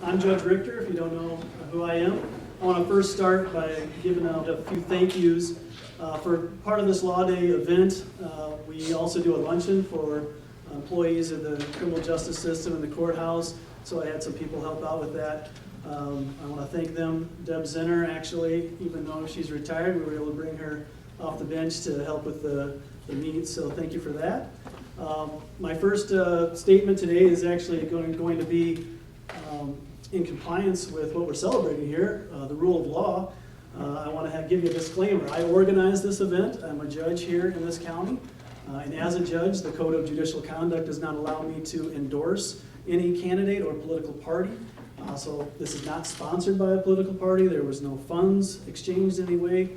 I'm Judge Richter, if you don't know who I am. I want to first start by giving out a few thank yous. For part of this Law Day event, we also do a luncheon for employees of the criminal justice system and the courthouse, so I had some people help out with that. I want to thank them. Deb Zinner, actually, even though she's retired, we were able to bring her off the bench to help with the meet, so thank you for that. My first statement today is actually going to be in compliance with what we're celebrating here, the rule of law. I want to give you a disclaimer. I organized this event. I'm a judge here in this county. And as a judge, the Code of Judicial Conduct does not allow me to endorse any candidate or political party. So this is not sponsored by a political party. There was no funds exchanged in any way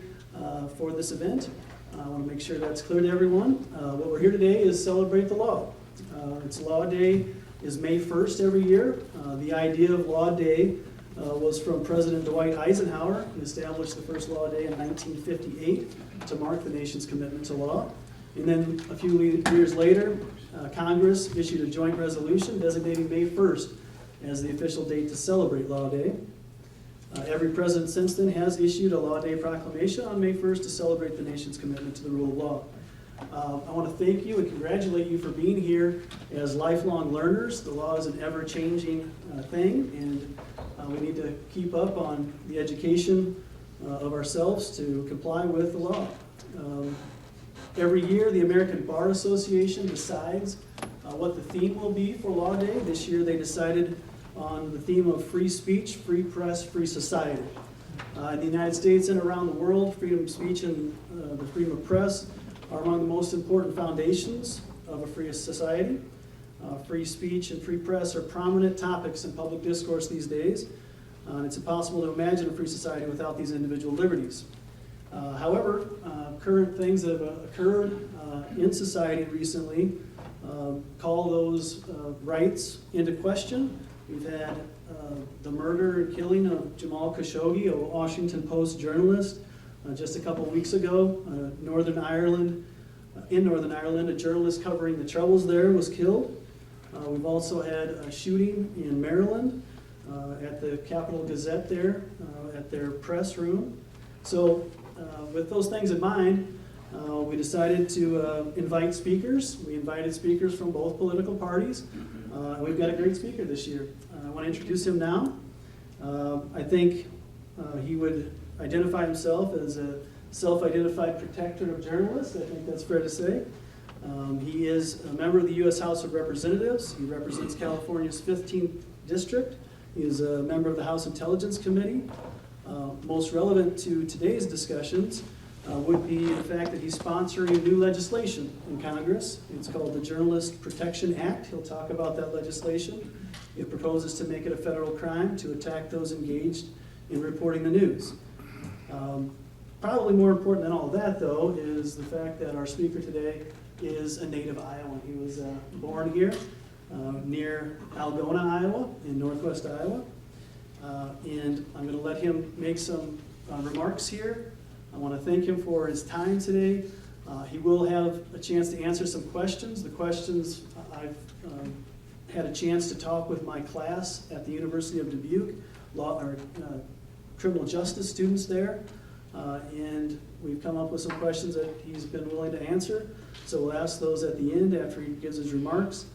for this event. I want to make sure that's clear to everyone. What we're here today is celebrate the law. It's Law Day is May 1st every year. The idea of Law Day was from President Dwight Eisenhower, who established the first Law Day in 1958 to mark the nation's commitment to law. And then a few years later, Congress issued a joint resolution designating May 1st as the official date to celebrate Law Day. Every president since then has issued a Law Day proclamation on May 1st to celebrate the nation's commitment to the rule of law. I want to thank you and congratulate you for being here as lifelong learners. The law is an ever-changing thing, and we need to keep up on the education of ourselves to comply with the law. Every year, the American Bar Association decides what the theme will be for Law Day. This year, they decided on the theme of free speech, free press, free society. In the United States and around the world, freedom of speech and the freedom of press are among the most important foundations of a free society. Free speech and free press are prominent topics in public discourse these days. It's impossible to imagine a free society without these individual liberties. However, current things that have occurred in society recently call those rights into question. We've had the murder and killing of Jamal Khashoggi, a Washington Post journalist. Just a couple weeks ago, in Northern Ireland, a journalist covering the troubles there was killed. We've also had a shooting in Maryland at the Capital Gazette there, at their press room. So with those things in mind, we decided to invite speakers. We invited speakers from both political parties. We've got a great speaker this year. I want to introduce him now. I think he would identify himself as a self-identified protector of journalists. I think that's fair to say. He is a member of the U.S. House of Representatives. He represents California's 15th District. He is a member of the House Intelligence Committee. Most relevant to today's discussions would be the fact that he's sponsoring new legislation in Congress. It's called the Journalist Protection Act. He'll talk about that legislation. It proposes to make it a federal crime to attack those engaged in reporting the news. Probably more important than all of that, though, is the fact that our speaker today is a native Iowan. He was born here near Algona, Iowa, in northwest Iowa. And I'm going to let him make some remarks here. I want to thank him for his time today. He will have a chance to answer some questions. The questions, I've had a chance to talk with my class at the University of Dubuque, criminal justice students there, and we've come up with some questions that he's been willing to answer. So we'll ask those at the end after he gives his remarks.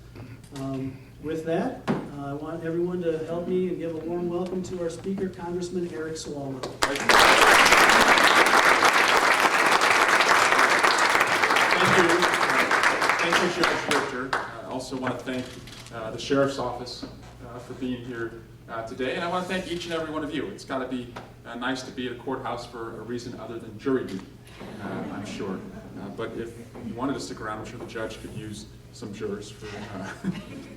With that, I want everyone to help me and give a warm welcome to our speaker, Congressman Eric Swalwell. Thank you. Thank you, Judge Richter. I also want to thank the Sheriff's Office for being here today, and I want to thank each and every one of you. It's got to be nice to be at a courthouse for a reason other than jury duty, I'm sure. But if you wanted to stick around, I'm sure the judge could use some jurors for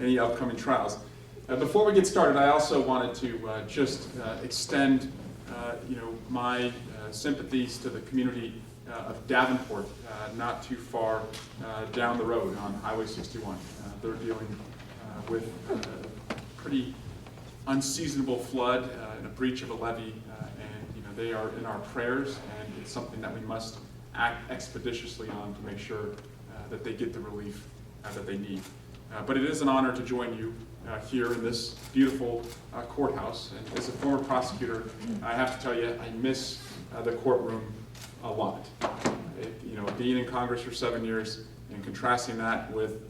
any upcoming trials. Before we get started, I also wanted to just extend my sympathies to the community of Davenport, not too far down the road on Highway 61. They're dealing with a pretty unseasonable flood and a breach of a levee, and they are in our prayers, and it's something that we must act expeditiously on to make sure that they get the relief that they need. but it is an honor to join you here in this beautiful courthouse. And as a former prosecutor, I have to tell you, I miss the courtroom a lot. Being in Congress for 7 years and contrasting that with,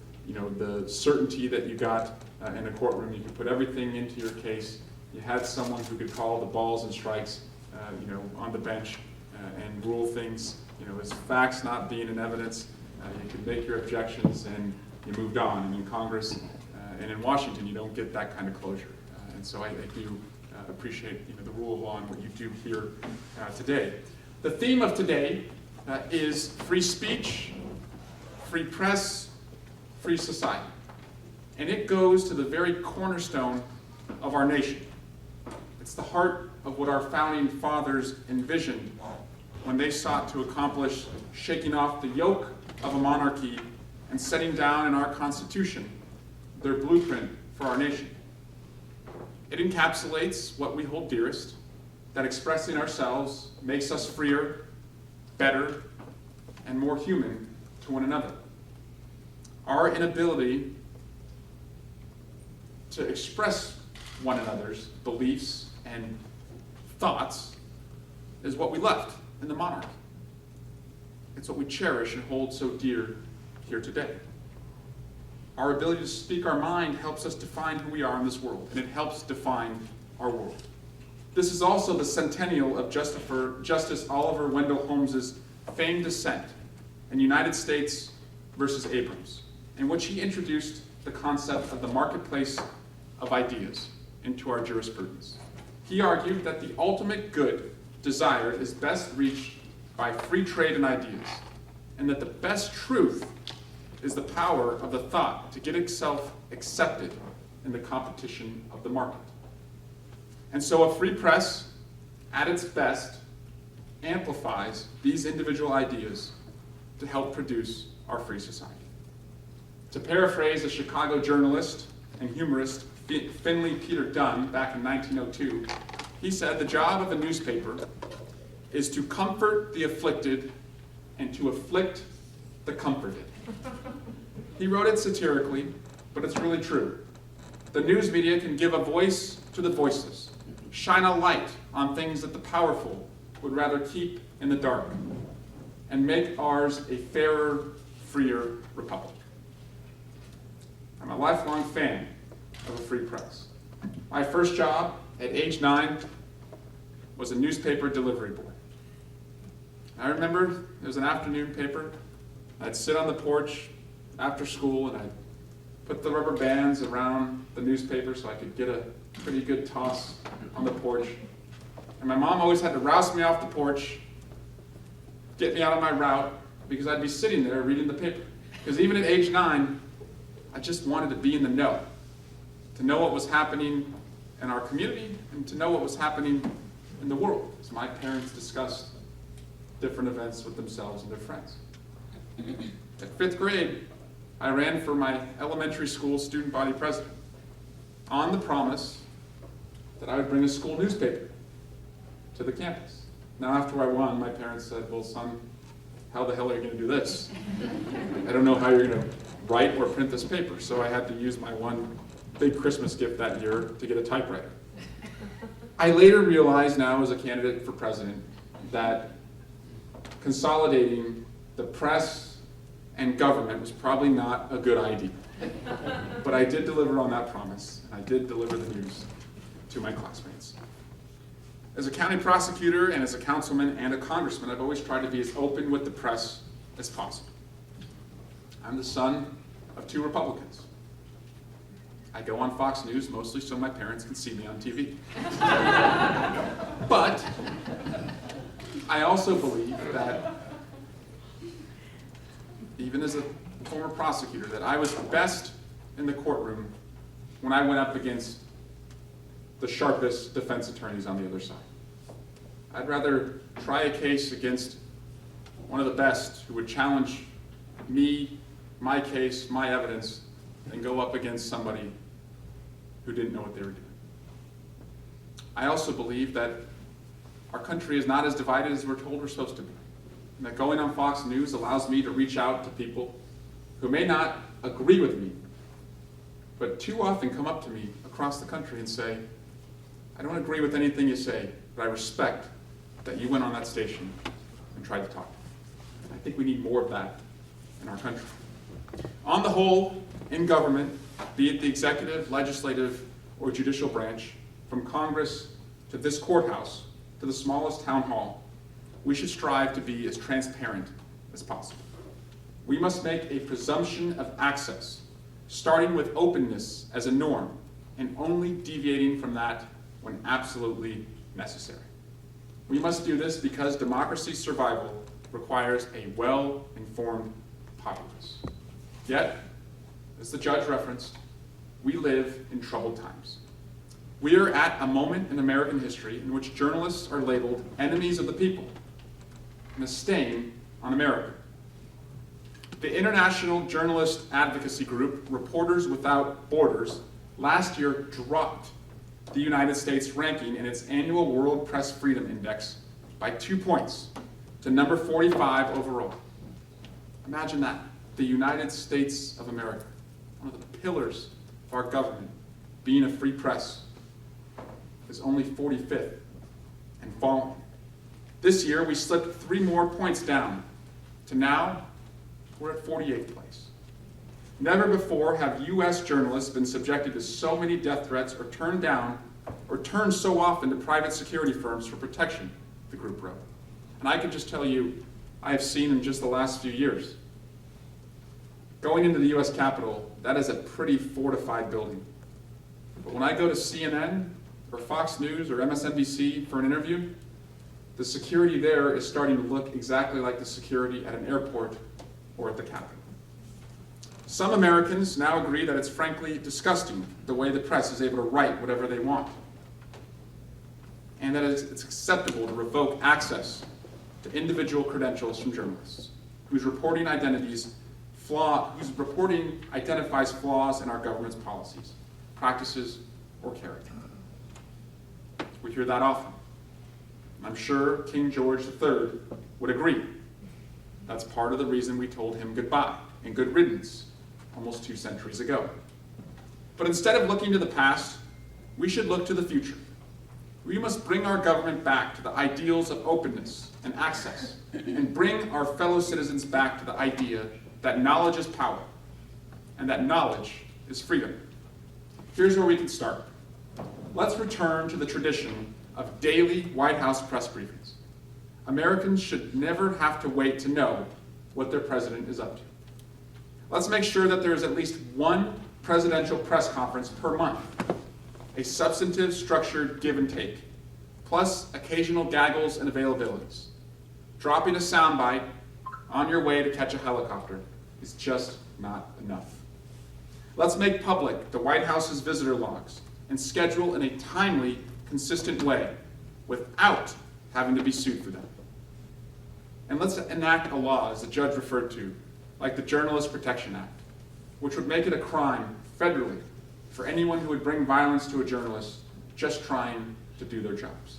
the certainty that you got in a courtroom. You could put everything into your case. You had someone who could call the balls and strikes, on the bench and rule things, as facts not being in evidence. You could make your objections and you moved on. And in Congress and in Washington, you don't get that kind of closure. And so I do appreciate the rule of law and what you do here today. The theme of today is free speech, free press, free society. And it goes to the very cornerstone of our nation. It's the heart of what our founding fathers envisioned when they sought to accomplish shaking off the yoke of a monarchy and setting down in our Constitution their blueprint for our nation. It encapsulates what we hold dearest, that expressing ourselves makes us freer, better, and more human to one another. Our inability to express one another's beliefs and thoughts is what we left in the monarchy. It's what we cherish and hold so dear here today. Our ability to speak our mind helps us define who we are in this world, and it helps define our world. This is also the centennial of Justice Oliver Wendell Holmes's famed dissent in United States versus Abrams, in which he introduced the concept of the marketplace of ideas into our jurisprudence. He argued that the ultimate good desired is best reached by free trade in ideas, and that the best truth is the power of the thought to get itself accepted in the competition of the market. And so a free press, at its best, amplifies these individual ideas to help produce our free society. To paraphrase a Chicago journalist and humorist, Finley Peter Dunn, back in 1902, he said, "The job of a newspaper is to comfort the afflicted and to afflict the comforted." He wrote it satirically, but it's really true. The news media can give a voice to the voiceless, shine a light on things that the powerful would rather keep in the dark, and make ours a fairer, freer republic. I'm a lifelong fan of a free press. My first job at age 9 was a newspaper delivery boy. I remember it was an afternoon paper. I'd sit on the porch after school and I'd put the rubber bands around the newspaper so I could get a pretty good toss on the porch. And my mom always had to rouse me off the porch, get me out of my route, because I'd be sitting there reading the paper. Because even at age 9, I just wanted to be in the know, to know what was happening in our community and to know what was happening in the world, as my parents discussed different events with themselves and their friends. At 5th grade, I ran for my elementary school student body president on the promise that I would bring a school newspaper to the campus. Now, after I won, my parents said, "Well, son, how the hell are you going to do this? I don't know how you're going to write or print this paper." So I had to use my one big Christmas gift that year to get a typewriter. I later realized now as a candidate for president that consolidating the press and government was probably not a good idea. But I did deliver on that promise, and I did deliver the news to my classmates. As a county prosecutor and as a councilman and a congressman, I've always tried to be as open with the press as possible. I'm the son of 2 Republicans. I go on Fox News mostly so my parents can see me on TV. But I also believe that, even as a former prosecutor, that I was best in the courtroom when I went up against the sharpest defense attorneys on the other side. I'd rather try a case against one of the best who would challenge me, my case, my evidence, than go up against somebody who didn't know what they were doing. I also believe that our country is not as divided as we're told we're supposed to be. And that going on Fox News allows me to reach out to people who may not agree with me but too often come up to me across the country and say, I don't agree with anything you say, but I respect that you went on that station and tried to talk. And I think we need more of that in our country. On the whole, in government, be it the executive, legislative, or judicial branch, from Congress to this courthouse to the smallest town hall, we should strive to be as transparent as possible. We must make a presumption of access, starting with openness as a norm, and only deviating from that when absolutely necessary. We must do this because democracy's survival requires a well-informed populace. Yet, as the judge referenced, we live in troubled times. We are at a moment in American history in which journalists are labeled enemies of the people and a stain on America. The international journalist advocacy group, Reporters Without Borders, last year dropped the United States ranking in its annual World Press Freedom Index by 2 points to number 45 overall. Imagine that, the United States of America, one of the pillars of our government, being a free press, is only 45th and falling. This year, we slipped 3 more points down to now we're at 48th place. Never before have U.S. journalists been subjected to so many death threats or turned so often to private security firms for protection, the group wrote. And I can just tell you, I have seen in just the last few years. Going into the U.S. Capitol, that is a pretty fortified building. But when I go to CNN or Fox News or MSNBC for an interview, the security there is starting to look exactly like the security at an airport or at the Capitol. Some Americans now agree that it's frankly disgusting the way the press is able to write whatever they want, and that it's acceptable to revoke access to individual credentials from journalists whose reporting identifies flaws in our government's policies, practices, or character. We hear that often. I'm sure King George III would agree. That's part of the reason we told him goodbye and good riddance almost 2 centuries ago. But instead of looking to the past, we should look to the future. We must bring our government back to the ideals of openness and access, and bring our fellow citizens back to the idea that knowledge is power, and that knowledge is freedom. Here's where we can start. Let's return to the tradition of daily White House press briefings. Americans should never have to wait to know what their president is up to. Let's make sure that there is at least one presidential press conference per month, a substantive, structured give and take, plus occasional gaggles and availabilities. Dropping a soundbite on your way to catch a helicopter is just not enough. Let's make public the White House's visitor logs and schedule in a timely, consistent way without having to be sued for them. And let's enact a law, as the judge referred to, like the Journalist Protection Act, which would make it a crime federally for anyone who would bring violence to a journalist just trying to do their jobs.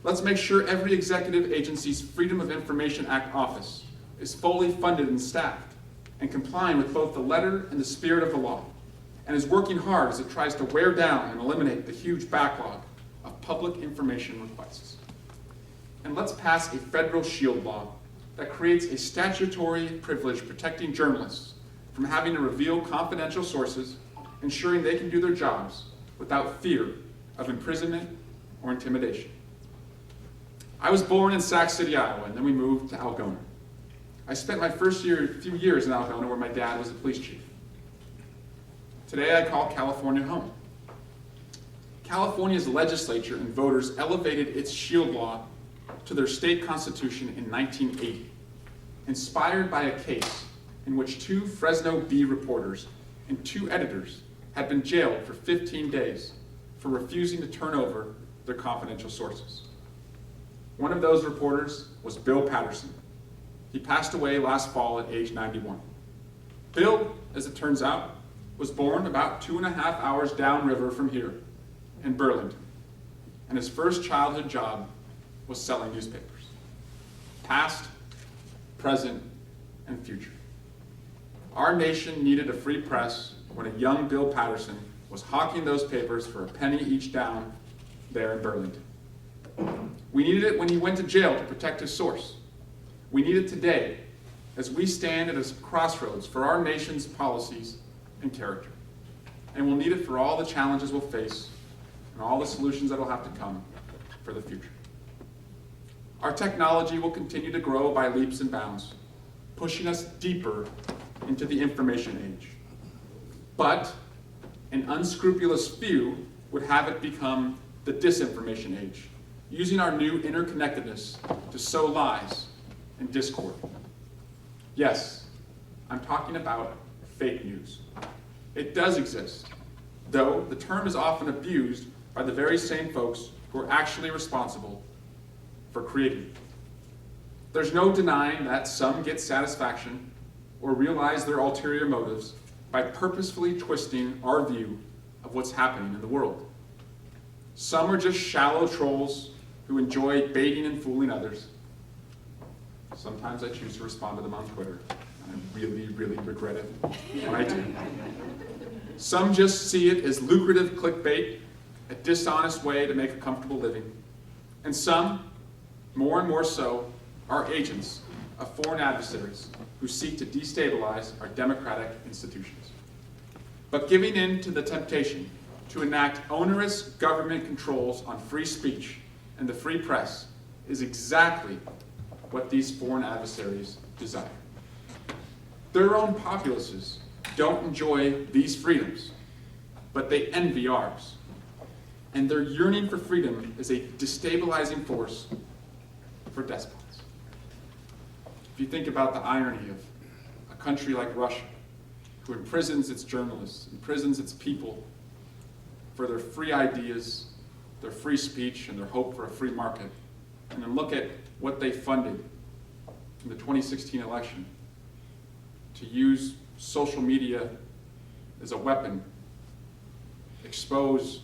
Let's make sure every executive agency's Freedom of Information Act office is fully funded and staffed and complying with both the letter and the spirit of the law, and is working hard as it tries to wear down and eliminate the huge backlog of public information requests. And let's pass a federal shield law that creates a statutory privilege protecting journalists from having to reveal confidential sources, ensuring they can do their jobs without fear of imprisonment or intimidation. I was born in Sac City, Iowa, and then we moved to Algona. I spent my few years in Algona where my dad was a police chief. Today I call California home. California's legislature and voters elevated its shield law to their state constitution in 1980, inspired by a case in which 2 Fresno Bee reporters and 2 editors had been jailed for 15 days for refusing to turn over their confidential sources. One of those reporters was Bill Patterson. He passed away last fall at age 91. Bill, as it turns out, was born about 2.5 hours downriver from here in Burlington, and his first childhood job was selling newspapers. Past, present, and future. Our nation needed a free press when a young Bill Patterson was hawking those papers for a penny each down there in Burlington. We needed it when he went to jail to protect his source. We need it today as we stand at a crossroads for our nation's policies and character. And we'll need it for all the challenges we'll face and all the solutions that will have to come for the future. Our technology will continue to grow by leaps and bounds, pushing us deeper into the information age. But an unscrupulous few would have it become the disinformation age, using our new interconnectedness to sow lies and discord. Yes, I'm talking about fake news. It does exist, though the term is often abused by the very same folks who are actually responsible for creating it. There's no denying that some get satisfaction or realize their ulterior motives by purposefully twisting our view of what's happening in the world. Some are just shallow trolls who enjoy baiting and fooling others. Sometimes I choose to respond to them on Twitter, and I really, really regret it when I do. Some just see it as lucrative clickbait, a dishonest way to make a comfortable living. And some, more and more so, are agents of foreign adversaries who seek to destabilize our democratic institutions. But giving in to the temptation to enact onerous government controls on free speech and the free press is exactly what these foreign adversaries desire. Their own populaces don't enjoy these freedoms, but they envy ours. And their yearning for freedom is a destabilizing force for despots. If you think about the irony of a country like Russia, who imprisons its journalists, imprisons its people for their free ideas, their free speech, and their hope for a free market, and then look at what they funded in the 2016 election to use social media as a weapon, expose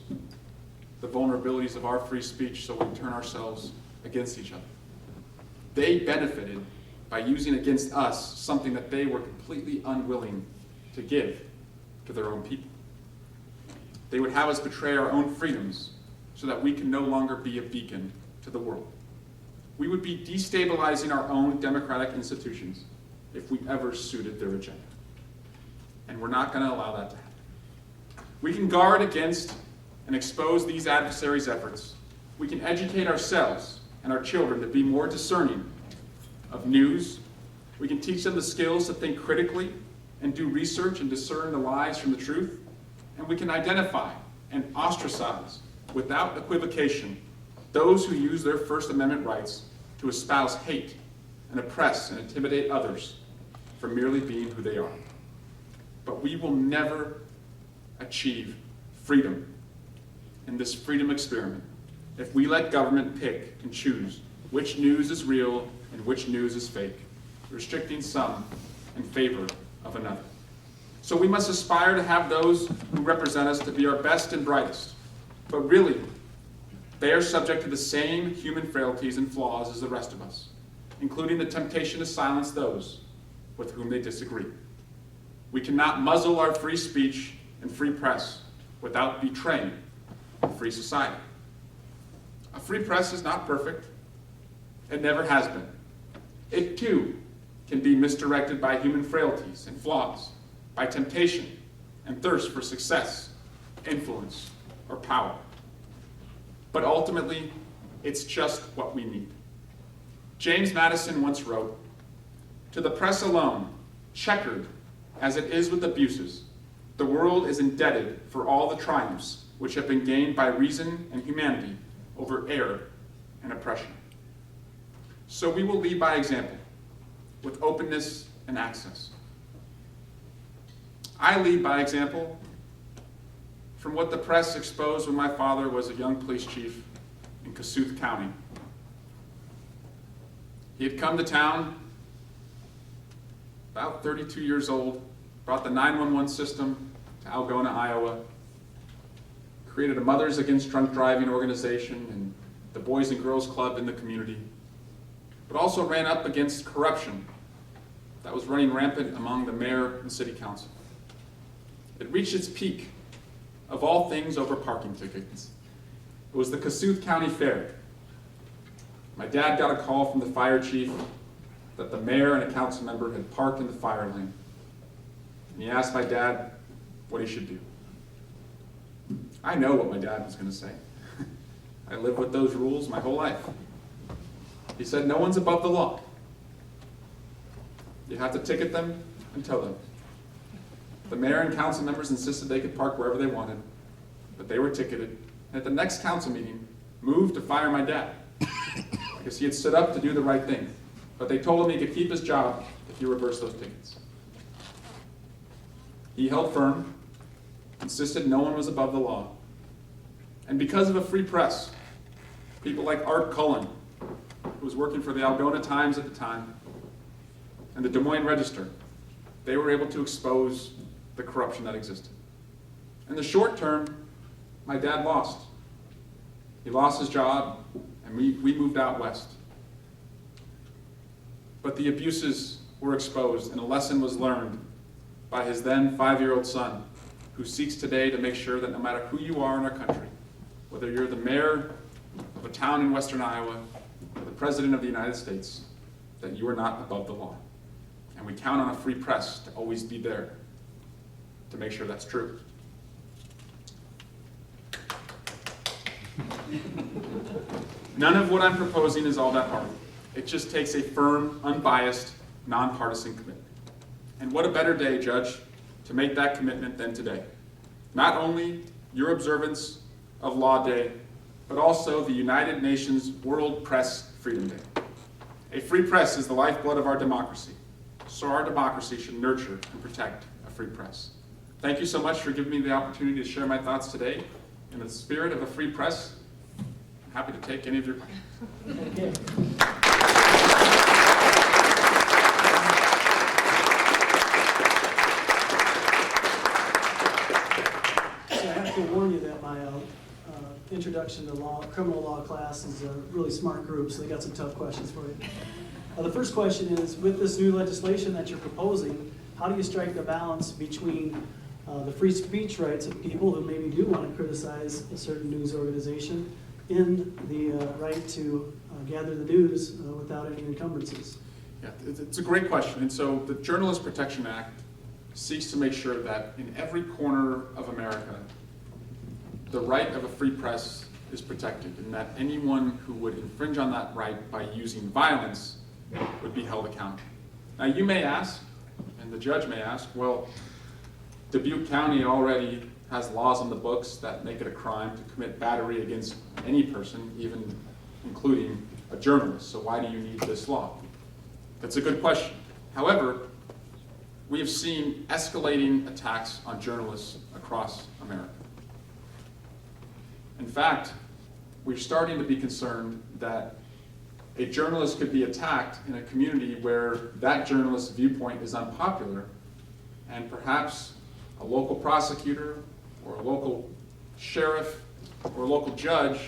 the vulnerabilities of our free speech so we turn ourselves against each other. They benefited by using against us something that they were completely unwilling to give to their own people. They would have us betray our own freedoms so that we can no longer be a beacon to the world. We would be destabilizing our own democratic institutions if we ever suited their agenda. And we're not going to allow that to happen. We can guard against and expose these adversaries' efforts. We can educate ourselves and our children to be more discerning of news. We can teach them the skills to think critically and do research and discern the lies from the truth. And we can identify and ostracize, without equivocation, those who use their First Amendment rights to espouse hate and oppress and intimidate others for merely being who they are. But we will never achieve freedom in this freedom experiment if we let government pick and choose which news is real and which news is fake, restricting some in favor of another. So we must aspire to have those who represent us to be our best and brightest. But really, they are subject to the same human frailties and flaws as the rest of us, including the temptation to silence those with whom they disagree. We cannot muzzle our free speech and free press without betraying a free society. A free press is not perfect. It never has been. It too can be misdirected by human frailties and flaws, by temptation and thirst for success, influence, or power. But ultimately, it's just what we need. James Madison once wrote, "To the press alone, checkered as it is with abuses, the world is indebted for all the triumphs which have been gained by reason and humanity over error and oppression." So we will lead by example, with openness and access. I lead by example from what the press exposed when my father was a young police chief in Kossuth County. He had come to town, about 32 years old, brought the 911 system to Algona, Iowa, created a Mothers Against Drunk Driving organization and the Boys and Girls Club in the community, but also ran up against corruption that was running rampant among the mayor and city council. It reached its peak, of all things, over parking tickets. It was the Kossuth County Fair. My dad got a call from the fire chief that the mayor and a council member had parked in the fire lane. And he asked my dad what he should do. I know what my dad was going to say. I lived with those rules my whole life. He said, no one's above the law. You have to ticket them and tow them. The mayor and council members insisted they could park wherever they wanted, but they were ticketed. And at the next council meeting, moved to fire my dad, because he had stood up to do the right thing. But they told him he could keep his job if he reversed those tickets. He held firm, insisted no one was above the law. And because of a free press, people like Art Cullen, who was working for the Algona Times at the time, and the Des Moines Register, they were able to expose the corruption that existed. In the short term, my dad lost. He lost his job, and we moved out west. But the abuses were exposed, and a lesson was learned by his then 5-year-old son, who seeks today to make sure that no matter who you are in our country, whether you're the mayor of a town in western Iowa or the president of the United States, that you are not above the law. And we count on a free press to always be there to make sure that's true. None of what I'm proposing is all that hard. It just takes a firm, unbiased, nonpartisan commitment. And what a better day, Judge, to make that commitment than today. Not only your observance of Law Day, but also the United Nations World Press Freedom Day. A free press is the lifeblood of our democracy, so our democracy should nurture and protect a free press. Thank you so much for giving me the opportunity to share my thoughts today. In the spirit of a free press, I'm happy to take any of your questions. Okay. So I have to warn you that my introduction to criminal law class is a really smart group, so they got some tough questions for you. The first question is, with this new legislation that you're proposing, how do you strike the balance between the free speech rights of people who maybe do want to criticize a certain news organization in the right to gather the news without any encumbrances? Yeah, it's a great question. And so the Journalist Protection Act seeks to make sure that in every corner of America, the right of a free press is protected, and that anyone who would infringe on that right by using violence would be held accountable. Now you may ask, and the judge may ask, well, Dubuque County already has laws on the books that make it a crime to commit battery against any person, even including a journalist, so why do you need this law? That's a good question. However, we have seen escalating attacks on journalists across America. In fact, we're starting to be concerned that a journalist could be attacked in a community where that journalist's viewpoint is unpopular, and perhaps a local prosecutor or a local sheriff or a local judge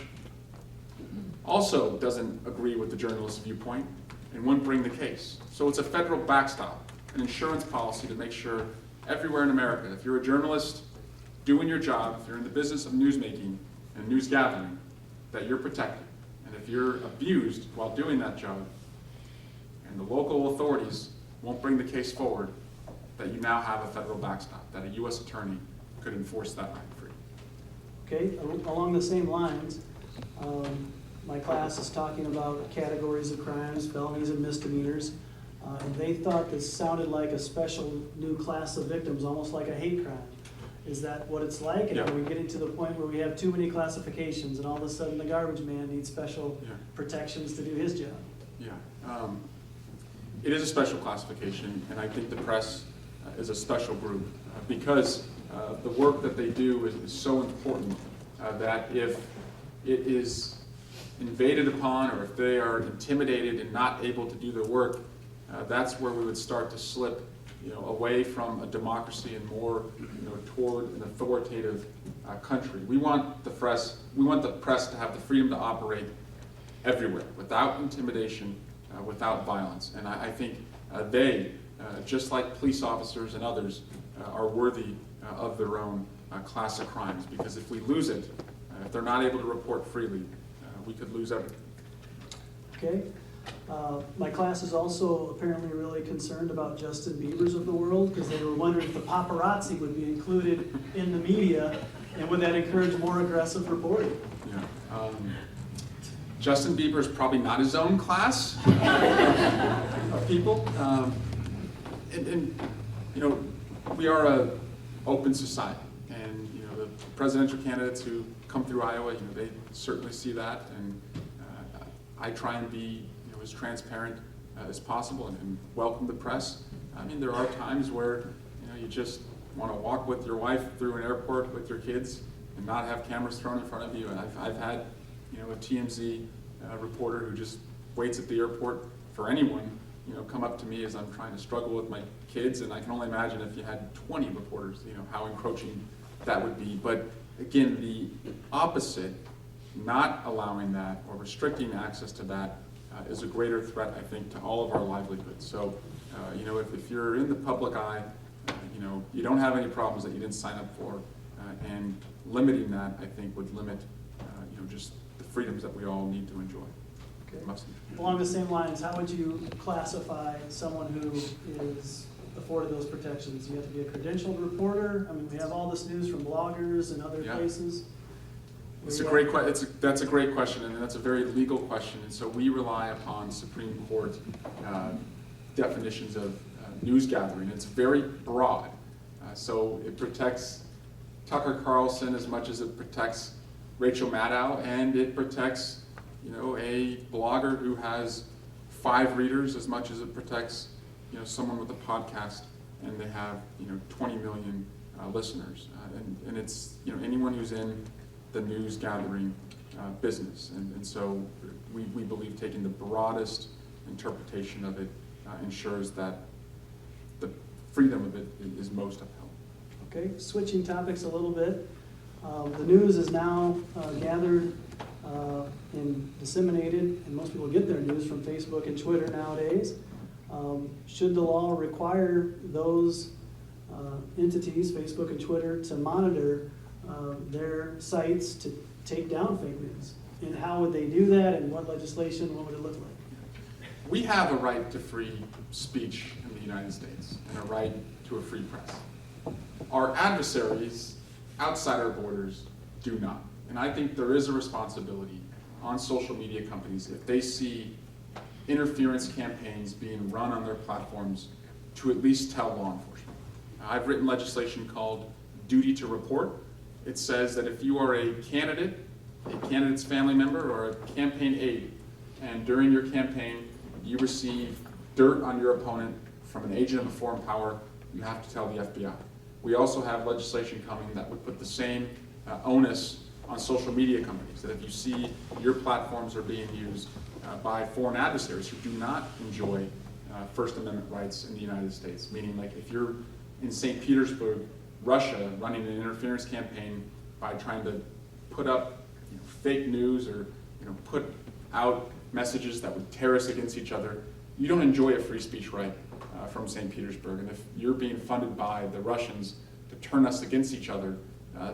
also doesn't agree with the journalist's viewpoint and wouldn't bring the case. So it's a federal backstop, an insurance policy to make sure everywhere in America, if you're a journalist doing your job, if you're in the business of newsmaking and news gathering, that you're protected. And if you're abused while doing that job, and the local authorities won't bring the case forward, that you now have a federal backstop, that a U.S. attorney could enforce that right for you. Okay, along the same lines, my class is talking about categories of crimes, felonies and misdemeanors, and they thought this sounded like a special new class of victims, almost like a hate crime. Is that what it's like? And Yeah. are we getting to the point where we have too many classifications and all of a sudden the garbage man needs special protections to do his job? Yeah, it is a special classification, and I think the press is a special group because the work that they do is so important that if it is invaded upon or if they are intimidated and not able to do their work, that's where we would start to slip away from a democracy and more toward an authoritative country. We want the press to have the freedom to operate everywhere without intimidation, without violence. And I think they, just like police officers and others, are worthy of their own class of crimes. Because if we lose it, if they're not able to report freely, we could lose everything. Okay. My class is also apparently really concerned about Justin Bieber's of the world, because they were wondering if the paparazzi would be included in the media, and would that encourage more aggressive reporting? Yeah. Justin Bieber is probably not his own class of people. And you know, we are a open society, and you know, the presidential candidates who come through Iowa, you know, they certainly see that, and I try and be, you know, as transparent as possible and welcome the press. I mean, there are times where, you know, you just want to walk with your wife through an airport with your kids and not have cameras thrown in front of you. And I've had, you know, a TMZ reporter who just waits at the airport for anyone, you know, come up to me as I'm trying to struggle with my kids, and I can only imagine if you had 20 reporters, you know, how encroaching that would be. But again, the opposite, not allowing that or restricting access to that is a greater threat, I think, to all of our livelihoods. So, you know, if you're in the public eye, you know, you don't have any problems that you didn't sign up for, and limiting that, I think, would limit, you know, just the freedoms that we all need to enjoy. Okay. Must. Along the same lines, how would you classify someone who is afforded those protections? You have to be a credentialed reporter? I mean, we have all this news from bloggers and other places. It's a great that's a great question, and that's a very legal question. And so we rely upon Supreme Court definitions of news gathering. It's very broad. So it protects Tucker Carlson as much as it protects Rachel Maddow, and it protects, you know, a blogger who has 5 readers as much as it protects, you know, someone with a podcast and they have, you know, 20 million listeners. And it's, you know, anyone who's in the news gathering business. And so we believe taking the broadest interpretation of it ensures that the freedom of it is most upheld. Okay, switching topics a little bit. The news is now gathered and disseminated, and most people get their news from Facebook and Twitter nowadays. Should the law require those entities, Facebook and Twitter, to monitor their sites to take down fake news? And how would they do that, and what legislation, what would it look like? We have a right to free speech in the United States and a right to a free press. Our adversaries outside our borders do not. And I think there is a responsibility on social media companies, if they see interference campaigns being run on their platforms, to at least tell law enforcement. I've written legislation called Duty to Report. It says that if you are a candidate's family member, or a campaign aide, and during your campaign you receive dirt on your opponent from an agent of a foreign power, you have to tell the FBI. We also have legislation coming that would put the same onus on social media companies, that if you see your platforms are being used by foreign adversaries who do not enjoy First Amendment rights in the United States, meaning like if you're in St. Petersburg, Russia, running an interference campaign by trying to put up, you know, fake news, or, you know, put out messages that would tear us against each other, you don't enjoy a free speech right from St. Petersburg. And if you're being funded by the Russians to turn us against each other,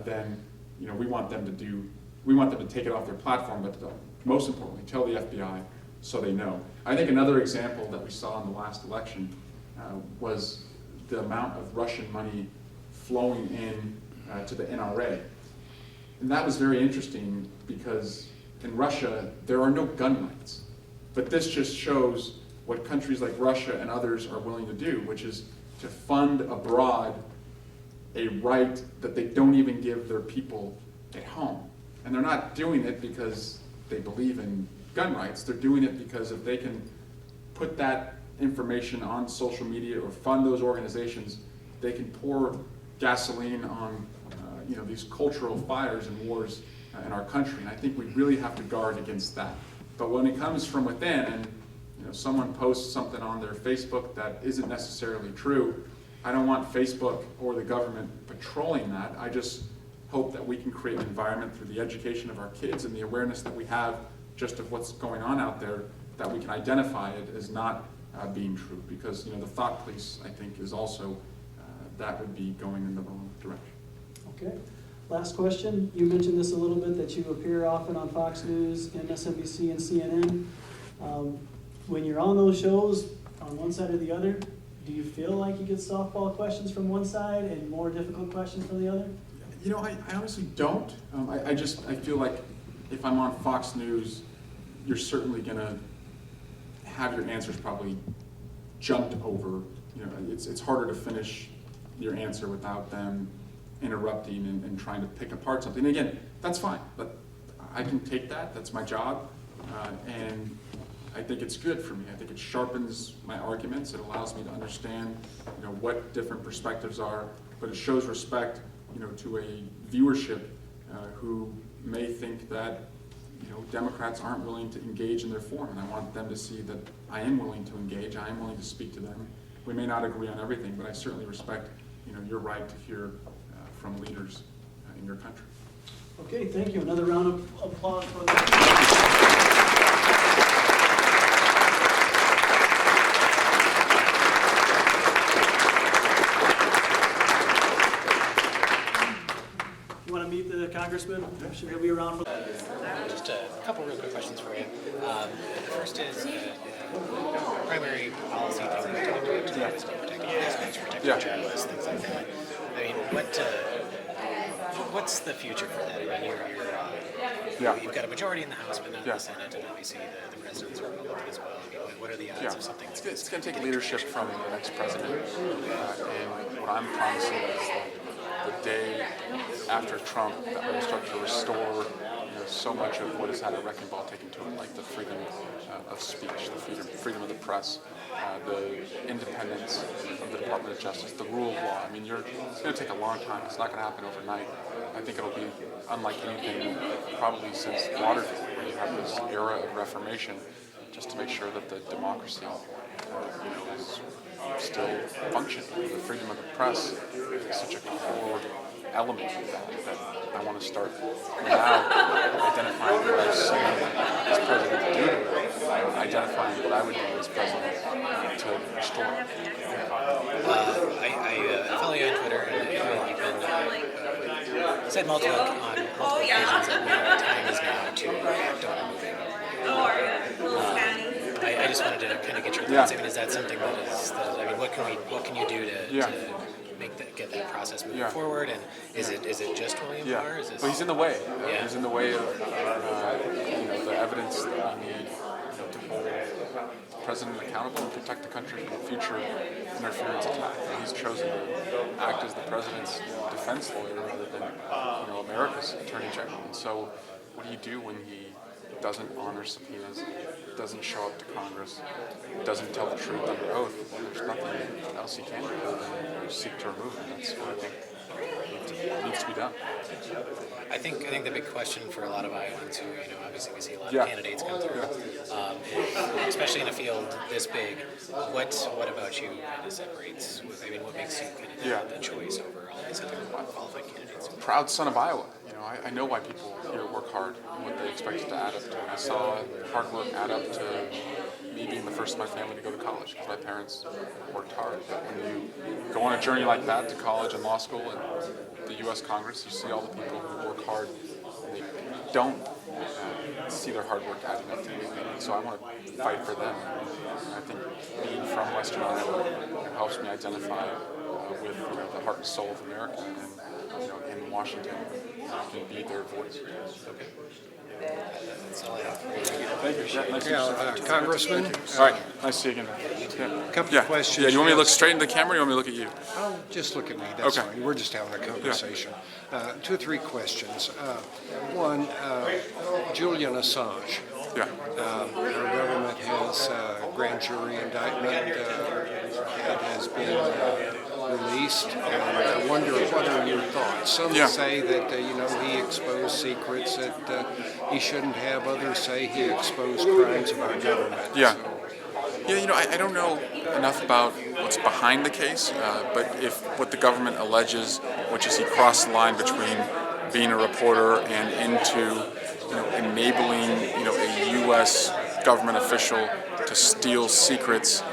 then, you know, we want them to take it off their platform, but most importantly, tell the FBI so they know. I think another example that we saw in the last election was the amount of Russian money flowing in to the NRA. And that was very interesting because in Russia, there are no gun rights. But this just shows what countries like Russia and others are willing to do, which is to fund abroad a right that they don't even give their people at home. And they're not doing it because they believe in gun rights. They're doing it because if they can put that information on social media or fund those organizations, they can pour gasoline on you know, these cultural fires and wars in our country. And I think we really have to guard against that. But when it comes from within, and you know, someone posts something on their Facebook that isn't necessarily true, I don't want Facebook or the government patrolling that. I just hope that we can create an environment through the education of our kids and the awareness that we have just of what's going on out there, that we can identify it as not being true. Because, you know, the thought police, I think, is also that would be going in the wrong direction. Okay. Last question. You mentioned this a little bit, that you appear often on Fox News, MSNBC, and CNN. When you're on those shows, on one side or the other, do you feel like you get softball questions from one side and more difficult questions from the other? You know, I honestly don't. I feel like if I'm on Fox News, you're certainly going to have your answers probably jumped over. You know, it's harder to finish your answer without them interrupting and trying to pick apart something. And again, that's fine, but I can take that. That's my job, and I think it's good for me. I think it sharpens my arguments. It allows me to understand, you know, what different perspectives are, but it shows respect, you know, to a viewership who may think that, you know, Democrats aren't willing to engage in their forum, and I want them to see that I am willing to engage. I am willing to speak to them. We may not agree on everything, but I certainly respect, you know, your right to hear from leaders in your country. Okay, thank you. Another round of applause for that. You want to meet the congressman? I'm sure he'll be around for Just a couple real quick questions for you. The first is primary policy things we talked about today is protecting investments, protecting journalists, things like that. I mean, what's the future for that? I mean, you've got a majority in the House, but not in the Senate, and obviously the president's a Republican as well. I mean, what are the odds of something? It's going to take leadership from the next president, and what I'm promising is that the day after Trump, that we're going to start to restore, you know, so much of what has had a wrecking ball taken to it, like the freedom of speech, the freedom of the press, the independence of the Department of Justice, the rule of law. I mean, it's going to take a long time. It's not going to happen overnight. I think it'll be unlike anything probably since Watergate, where you have this era of reformation, just to make sure that the democracy, you know, is still functioning. The freedom of the press is such a core element of that I want to start now identifying what I've seen as president do to it, identifying what I would do as president to restore it. I follow you on Twitter, and you've been said on multiple occasions that time is now to act on moving. I just wanted to kind of get your thoughts. I mean, is that something that is? I mean, what can you do to get that process moving forward? And is it just William Barr? Is this... Well, he's in the way. He's in the way of you know, the evidence that we need, you know, to hold the president accountable and protect the country from future interference attack. And he's chosen to act as the president's, you know, defense lawyer rather than, you know, America's attorney general. And so, what do you do when he doesn't honor subpoenas, doesn't show up to Congress, doesn't tell the truth under oath? Well, there's nothing else he can do other than seek to remove him. That's what I think needs to be done. I think the big question for a lot of Iowans who, you know, obviously we see a lot of candidates come through, especially in a field this big. What about you kind of separates? I mean, what makes you kind of the choice over all these other qualified candidates? Proud son of Iowa. You know, I know why people here work hard and what they expect it to add up to. And I saw hard work add up to me being the first in my family to go to college because my parents worked hard. But when you go on a journey like that to college and law school and the U.S. Congress, you see all the people who work hard and they don't see their hard work adding up to anything. So I want to fight for them. And I think being from Western Iowa helps me identify with, you know, the heart and soul of America, and, you know, in Washington, can be their voice. That's all I have. Thank you. Nice to see you. Congressman. All right, nice to see you again. A couple of questions. Yeah, you want me to look straight into the camera, or you want me to look at you? Oh, just look at me. That's Okay. fine. We're just having a conversation. 2 or 3 questions. One, Julian Assange. Yeah. Our government has a grand jury indictment that has been released, and I wonder what are your thoughts. Some say that you know, he exposed secrets that he shouldn't have. Others say he exposed crimes of our government. Yeah. Yeah, you know, I don't know enough about what's behind the case, but if what the government alleges, which is he crossed the line between being a reporter and into, you know, enabling, you know, a U.S. government official to steal secrets,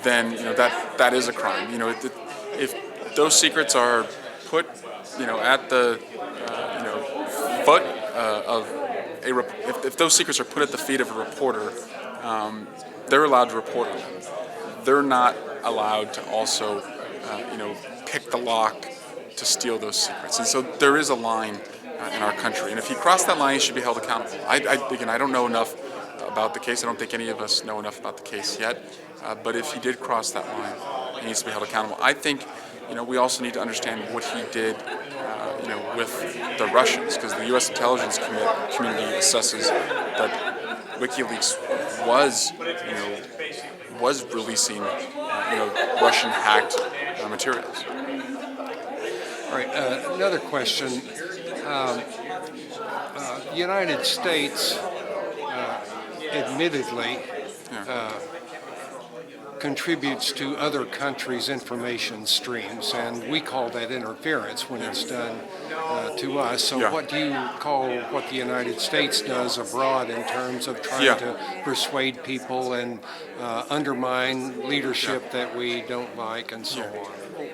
then, you know, that is a crime. You know, if those secrets are put, at the, foot of if those secrets are put at the feet of a reporter, they're allowed to report on them. They're not allowed to also, pick the lock to steal those secrets. And so there is a line in our country. And if he crossed that line, he should be held accountable. Again, I don't know enough about the case. I don't think any of us know enough about the case yet. But if he did cross that line, he needs to be held accountable. I think, we also need to understand what he did, with the Russians, because the U.S. intelligence community assesses that WikiLeaks was releasing, Russian-hacked materials. All right, another question. The United States, admittedly, contributes to other countries' information streams, and we call that interference when it's done to us. So what do you call what the United States does abroad in terms of trying to persuade people and undermine leadership that we don't like and so on?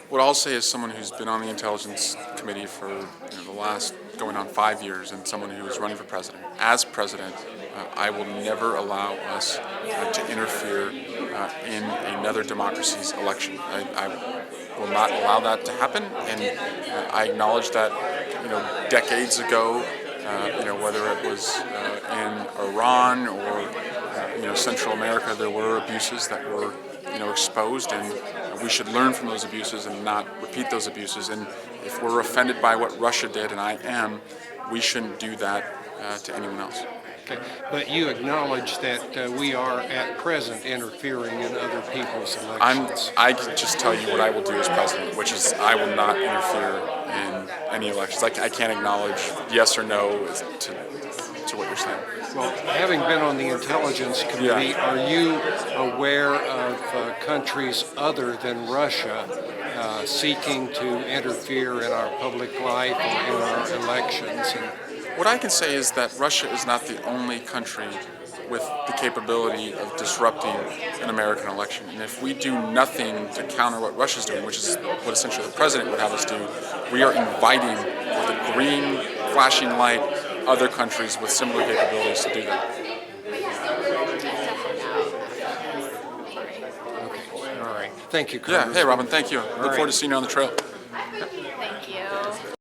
What I'll say is someone who's been on the Intelligence Committee for the last going on 5 years and someone who is running for president. As president, I will never allow us to interfere in another democracy's election. I will not allow that to happen, and I acknowledge that decades ago, whether it was in Iran or Central America, there were abuses that were exposed, and we should learn from those abuses and not repeat those abuses. And if we're offended by what Russia did, and I am, we shouldn't do that to anyone else. Okay. But you acknowledge that we are at present interfering in other people's elections. I can just tell you what I will do as president, which is I will not interfere in any elections. I can't acknowledge yes or no to what you're saying. Well, having been on the Intelligence Committee, are you aware of countries other than Russia seeking to interfere in our public life or in our elections? What I can say is that Russia is not the only country with the capability of disrupting an American election. And if we do nothing to counter what Russia's doing, which is what essentially the president would have us do, we are inviting, with a green flashing light, other countries with similar capabilities to do that. Okay. All right. Thank you, Congressman. Yeah. Hey, Robin. Thank you. Look forward to seeing you on the trail.